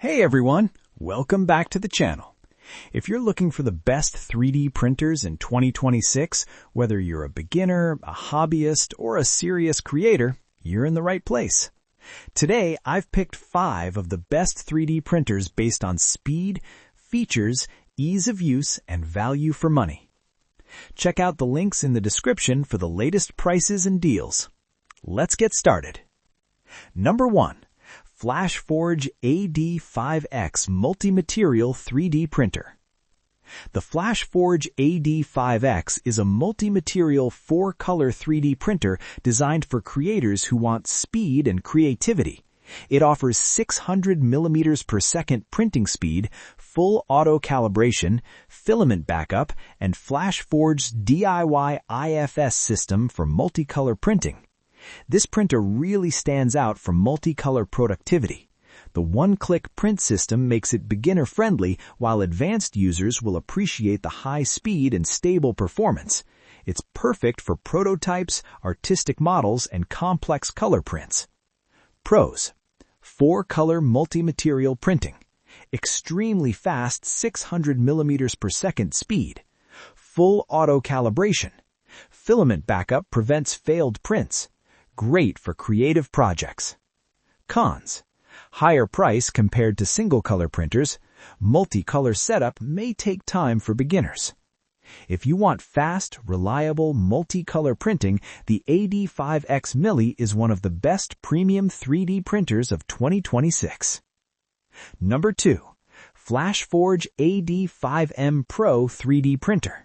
Hey everyone, welcome back to the channel. If you're looking for the best 3D printers in 2026, whether you're a beginner, a hobbyist, or a serious creator, you're in the right place. Today, I've picked 5 of the best 3D printers based on speed, features, ease of use, and value for money. Check out the links in the description for the latest prices and deals. Let's get started. Number 1. FLASHFORGE AD5X Multi-Material 3D Printer. The FLASHFORGE AD5X is a multi-material 4-color 3D printer designed for creators who want speed and creativity. It offers 600 millimeters per second printing speed, full auto calibration, filament backup, and FLASHFORGE's DIY IFS system for multicolor printing. This printer really stands out for multicolor productivity. The one-click print system makes it beginner-friendly, while advanced users will appreciate the high speed and stable performance. It's perfect for prototypes, artistic models, and complex color prints. Pros: 4-color multi-material printing, extremely fast 600 millimeters per second speed, full auto calibration, filament backup prevents failed prints. Great for creative projects. Cons: higher price compared to single-color printers. Multicolor setup may take time for beginners. If you want fast, reliable, multicolor printing, the AD5X Milli is one of the best premium 3D printers of 2026. Number 2. FLASHFORGE AD5M Pro 3D Printer.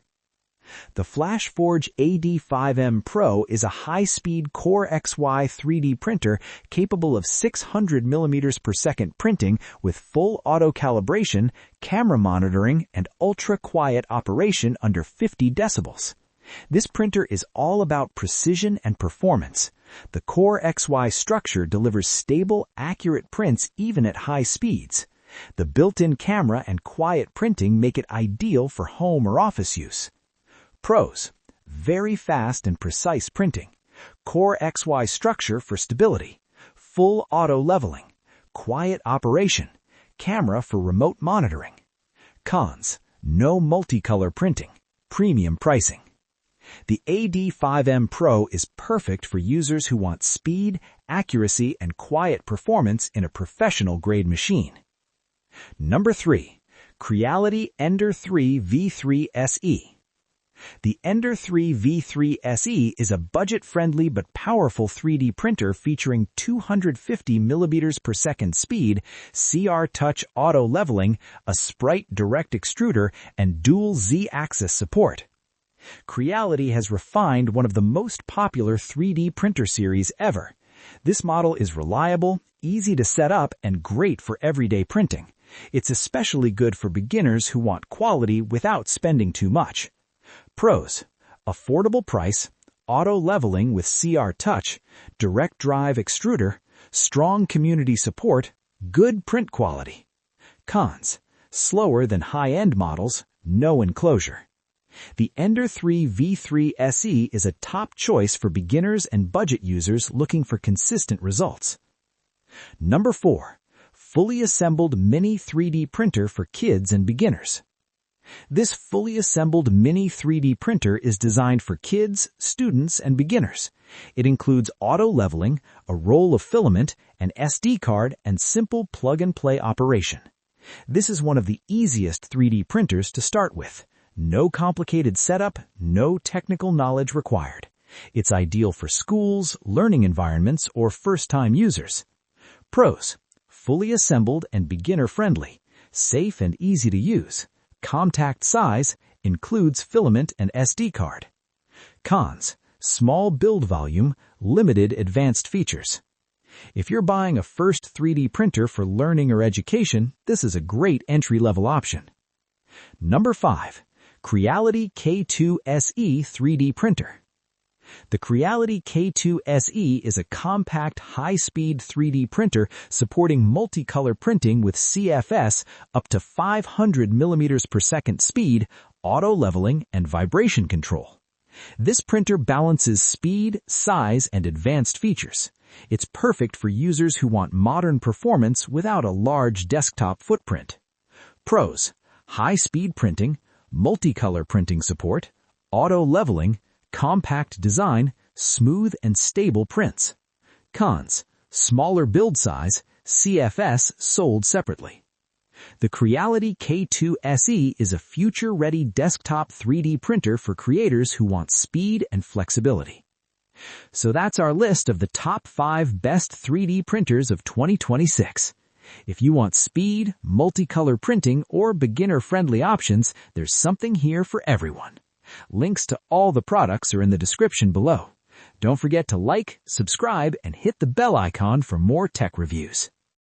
The FLASHFORGE AD5M Pro is a high-speed CoreXY 3D printer capable of 600 millimeters per second printing with full auto calibration, camera monitoring, and ultra-quiet operation under 50 decibels. This printer is all about precision and performance. The CoreXY structure delivers stable, accurate prints even at high speeds. The built-in camera and quiet printing make it ideal for home or office use. Pros: very fast and precise printing, CoreXY structure for stability, full auto leveling, quiet operation, camera for remote monitoring. Cons: no multicolor printing, premium pricing. The AD5M Pro is perfect for users who want speed, accuracy, and quiet performance in a professional-grade machine. Number 3. Creality Ender 3 V3 SE. The Ender 3 V3 SE is a budget-friendly but powerful 3D printer featuring 250 millimeters per second speed, CR Touch auto leveling, a Sprite direct extruder, and dual Z-axis support. Creality has refined one of the most popular 3D printer series ever. This model is reliable, easy to set up, and great for everyday printing. It's especially good for beginners who want quality without spending too much. Pros: affordable price, auto leveling with CR Touch, direct drive extruder, strong community support, good print quality. Cons: slower than high-end models, no enclosure. The Ender 3 V3 SE is a top choice for beginners and budget users looking for consistent results. Number 4. Fully assembled mini 3D printer for kids and beginners. This fully assembled mini 3D printer is designed for kids, students, and beginners. It includes auto leveling, a roll of filament, an SD card, and simple plug-and-play operation. This is one of the easiest 3D printers to start with. No complicated setup, no technical knowledge required. It's ideal for schools, learning environments, or first-time users. Pros: fully assembled and beginner-friendly, safe and easy to use. Compact size, includes filament and SD card. Cons: small build volume, limited advanced features. If you're buying a first 3D printer for learning or education, this is a great entry-level option. Number 5. Creality K2 SE 3D Printer. The Creality K2 SE is a compact, high-speed 3D printer supporting multicolor printing with CFS up to 500 millimeters per second speed, auto leveling, and vibration control. This printer balances speed, size, and advanced features. It's perfect for users who want modern performance without a large desktop footprint. Pros: high-speed printing, multicolor printing support, auto-leveling, compact design, smooth and stable prints. Cons: smaller build size, CFS sold separately. The Creality K2 SE is a future-ready desktop 3D printer for creators who want speed and flexibility. So that's our list of the top 5 best 3D printers of 2026. If you want speed, multicolor printing, or beginner-friendly options, there's something here for everyone. Links to all the products are in the description below. Don't forget to like, subscribe, and hit the bell icon for more tech reviews.